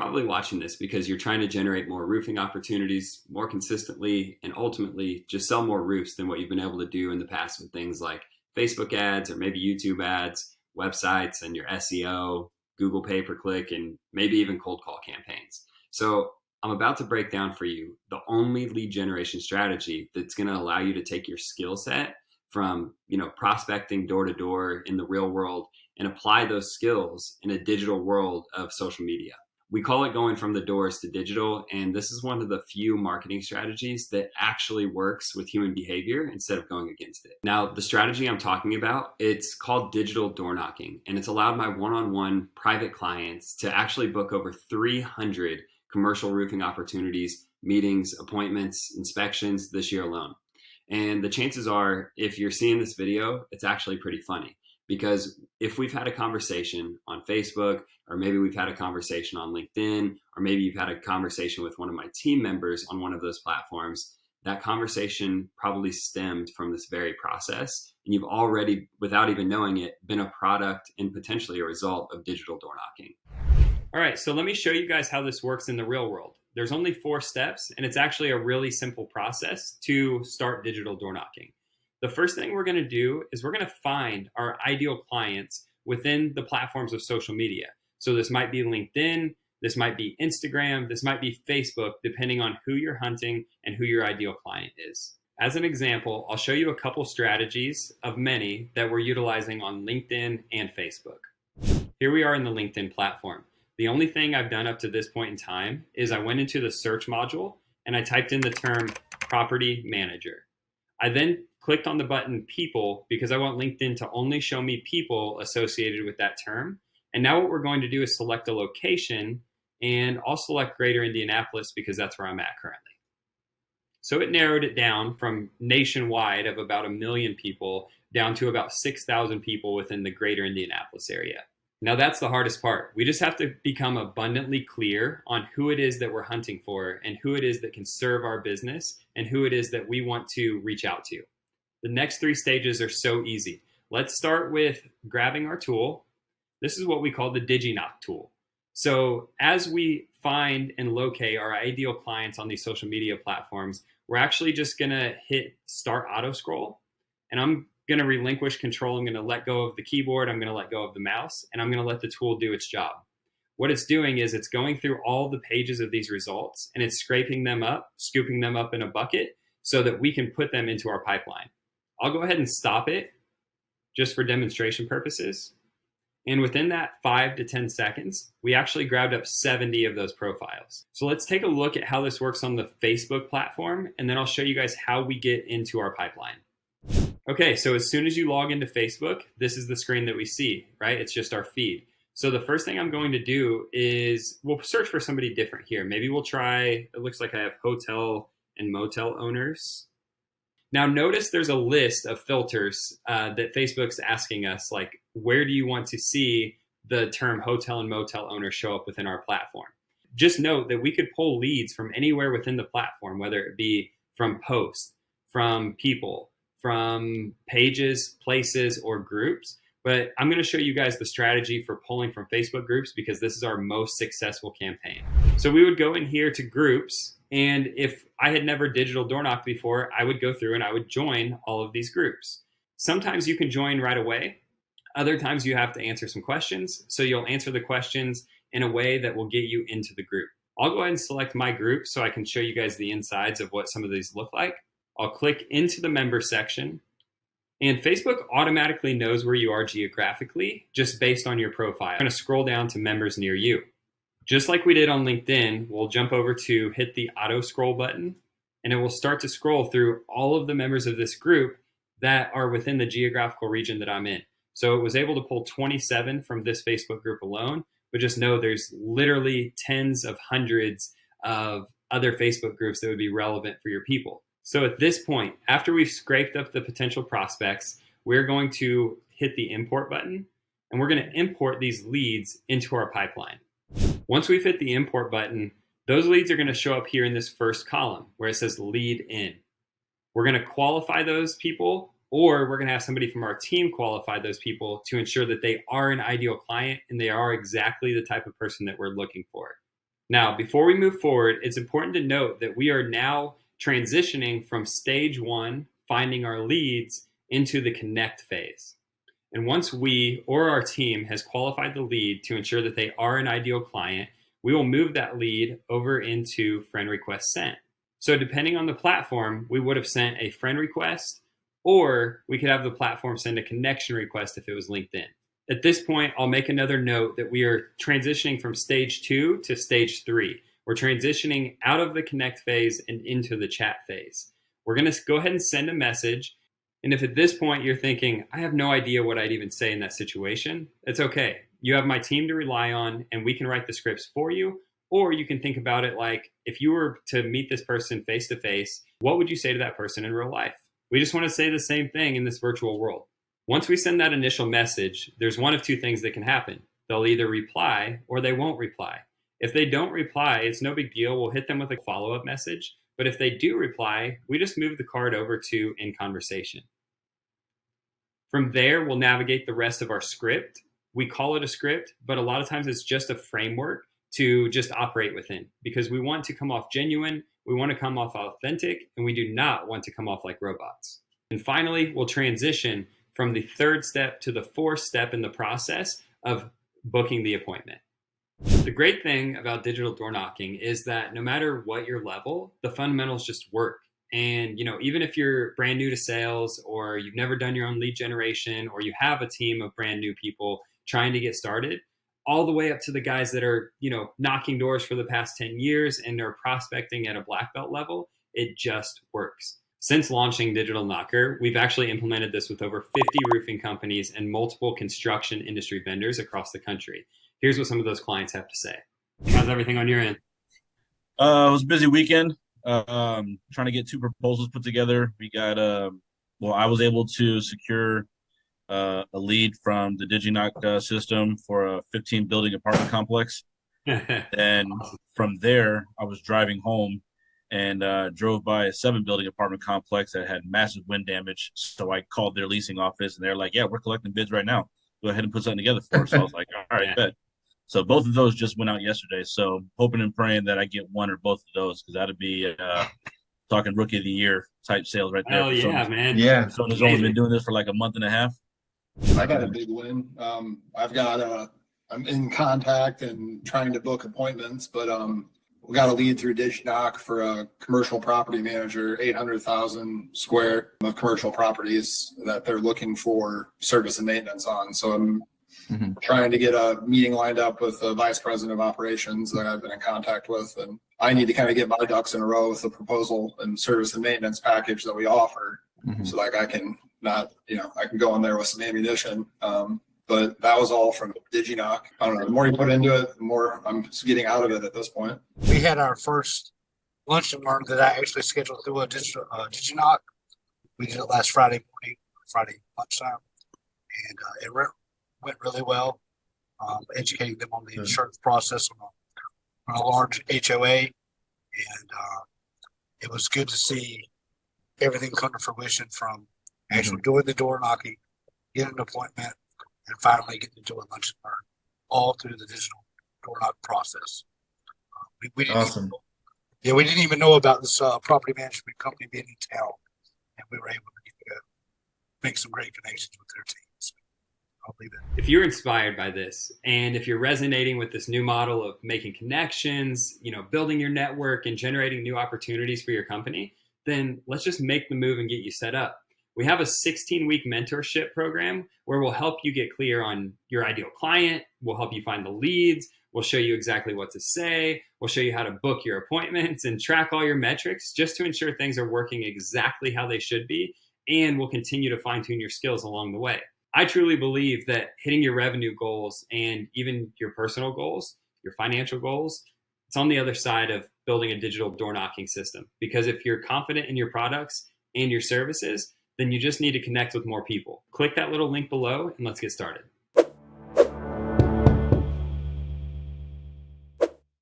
probably watching this because you're trying to generate more roofing opportunities more consistently and ultimately just sell more roofs than what you've been able to do in the past with things like Facebook ads or maybe YouTube ads, websites, and your SEO, Google pay-per-click, and maybe even cold call campaigns. So I'm about to break down for you the only lead generation strategy that's going to allow you to take your skill set from, prospecting door to door in the real world and apply those skills in a digital world of social media. We call it going from the doors to digital, and this is one of the few marketing strategies that actually works with human behavior instead of going against it. Now, the strategy I'm talking about, it's called digital door knocking, and it's allowed my one-on-one private clients to actually book over 300 commercial roofing opportunities, meetings, appointments, inspections this year alone. And the chances are, if you're seeing this video, it's actually pretty funny. Because if we've had a conversation on Facebook, or maybe we've had a conversation on LinkedIn, or maybe you've had a conversation with one of my team members on one of those platforms, that conversation probably stemmed from this very process. And you've already, without even knowing it, been a product and potentially a result of digital door knocking. All right, so let me show you guys how this works in the real world. There's only 4 steps, and it's actually a really simple process to start digital door knocking. The first thing we're going to do is we're going to find our ideal clients within the platforms of social media. So this might be LinkedIn, this might be Instagram, this might be Facebook, depending on who you're hunting and who your ideal client is. As an example, I'll show you a couple strategies of many that we're utilizing on LinkedIn and Facebook. Here we are in the LinkedIn platform. The only thing I've done up to this point in time is I went into the search module and I typed in the term property manager. I then clicked on the button people because I want LinkedIn to only show me people associated with that term. And now what we're going to do is select a location, and I'll select Greater Indianapolis because that's where I'm at currently. So it narrowed it down from nationwide of about 1 million people down to about 6,000 people within the Greater Indianapolis area. Now that's the hardest part. We just have to become abundantly clear on who it is that we're hunting for and who it is that can serve our business and who it is that we want to reach out to. The next 3 stages are so easy. Let's start with grabbing our tool. This is what we call the DigiKnock tool. So as we find and locate our ideal clients on these social media platforms, we're actually just gonna hit start auto scroll, and I'm gonna relinquish control. I'm gonna let go of the keyboard, I'm gonna let go of the mouse, and I'm gonna let the tool do its job. What it's doing is it's going through all the pages of these results and it's scraping them up, scooping them up in a bucket so that we can put them into our pipeline. I'll go ahead and stop it just for demonstration purposes. And within that 5 to 10 seconds, we actually grabbed up 70 of those profiles. So let's take a look at how this works on the Facebook platform, and then I'll show you guys how we get into our pipeline. Okay, so as soon as you log into Facebook, this is the screen that we see, right? It's just our feed. So the first thing I'm going to do is we'll search for somebody different here. Maybe we'll try, it looks like I have hotel and motel owners. Now notice there's a list of filters that Facebook's asking us, like, where do you want to see the term hotel and motel owner show up within our platform? Just note that we could pull leads from anywhere within the platform, whether it be from posts, from people, from pages, places, or groups. But I'm going to show you guys the strategy for pulling from Facebook groups because this is our most successful campaign. So we would go in here to groups, and if I had never digital door knocked before, I would go through and I would join all of these groups. Sometimes you can join right away. Other times you have to answer some questions. So you'll answer the questions in a way that will get you into the group. I'll go ahead and select my group so I can show you guys the insides of what some of these look like. I'll click into the member section. And Facebook automatically knows where you are geographically just based on your profile. I'm going to scroll down to members near you. Just like we did on LinkedIn, we'll jump over to hit the auto scroll button, and it will start to scroll through all of the members of this group that are within the geographical region that I'm in. So it was able to pull 27 from this Facebook group alone, but just know there's literally tens of hundreds of other Facebook groups that would be relevant for your people. So at this point, after we've scraped up the potential prospects, we're going to hit the import button, and we're going to import these leads into our pipeline. Once we've hit the import button, those leads are going to show up here in this first column where it says lead in. We're going to qualify those people, or we're going to have somebody from our team qualify those people to ensure that they are an ideal client and they are exactly the type of person that we're looking for. Now, before we move forward, it's important to note that we are now transitioning from stage one, finding our leads, into the connect phase. And once we or our team has qualified the lead to ensure that they are an ideal client, we will move that lead over into friend request sent. So depending on the platform, we would have sent a friend request, or we could have the platform send a connection request if it was LinkedIn. At this point, I'll make another note that we are transitioning from stage 2 to stage 3. We're transitioning out of the connect phase and into the chat phase. We're going to go ahead and send a message. And if at this point you're thinking, I have no idea what I'd even say in that situation, it's okay. You have my team to rely on, and we can write the scripts for you. Or you can think about it like, if you were to meet this person face to face, what would you say to that person in real life? We just want to say the same thing in this virtual world. Once we send that initial message, there's one of two things that can happen. They'll either reply or they won't reply. If they don't reply, it's no big deal. We'll hit them with a follow-up message. But if they do reply, we just move the card over to in conversation. From there, we'll navigate the rest of our script. We call it a script, but a lot of times it's just a framework to just operate within, because we want to come off genuine, we want to come off authentic, and we do not want to come off like robots. And finally, we'll transition from the third step to the fourth step in the process of booking the appointment. The great thing about digital door knocking is that no matter what your level, the fundamentals just work. And even if you're brand new to sales, or you've never done your own lead generation, or you have a team of brand new people trying to get started, all the way up to the guys that are knocking doors for the past 10 years and are prospecting at a black belt level, it just works. Since launching Digital Knocker, we've actually implemented this with over 50 roofing companies and multiple construction industry vendors across the country. Here's what some of those clients have to say. How's everything on your end? It was a busy weekend. Trying to get 2 proposals put together. We got I was able to secure a lead from the DigiKnock system for a 15 building apartment complex. And from there, I was driving home and drove by a 7 building apartment complex that had massive wind damage. So I called their leasing office, and they're like, yeah, we're collecting bids right now. Go ahead and put something together for us. So I was like, all right, bet. So both of those just went out yesterday. So hoping and praying that I get one or both of those, because that'd be talking rookie of the year type sales right there. Oh yeah, man. Yeah. Someone who's only been doing this for like a month and a half. I got a big win. I'm in contact and trying to book appointments, but we got a lead through DigiKnock for a commercial property manager, 800,000 square of commercial properties that they're looking for service and maintenance on. So I'm trying to get a meeting lined up with the vice president of operations that I've been in contact with, and I need to kind of get my ducks in a row with the proposal and service and maintenance package that we offer, so like I can I can go in there with some ammunition. But that was all from DigiKnock. I don't know. The more you put into it, the more I'm just getting out of it at this point. We had our first lunch and learn that I actually scheduled through a DigiKnock. We did it last Friday morning, Friday lunchtime, and it went really well. Educating them on the insurance process on a large HOA, and it was good to see everything come to fruition, from actually doing the door knocking, getting an appointment, and finally getting to do a lunch and learn, all through the digital door knock process. We didn't Awesome. we didn't even know about this property management company being in town, and we were able to make some great connections with their teams. I'll leave it. If you're inspired by this, and if you're resonating with this new model of making connections, building your network and generating new opportunities for your company, then let's just make the move and get you set up. We have a 16-week mentorship program where we'll help you get clear on your ideal client. We'll help you find the leads. We'll show you exactly what to say. We'll show you how to book your appointments and track all your metrics, just to ensure things are working exactly how they should be. And we'll continue to fine-tune your skills along the way. I truly believe that hitting your revenue goals and even your personal goals, your financial goals, it's on the other side of building a digital door knocking system. Because if you're confident in your products and your services, then you just need to connect with more people. Click that little link below and let's get started.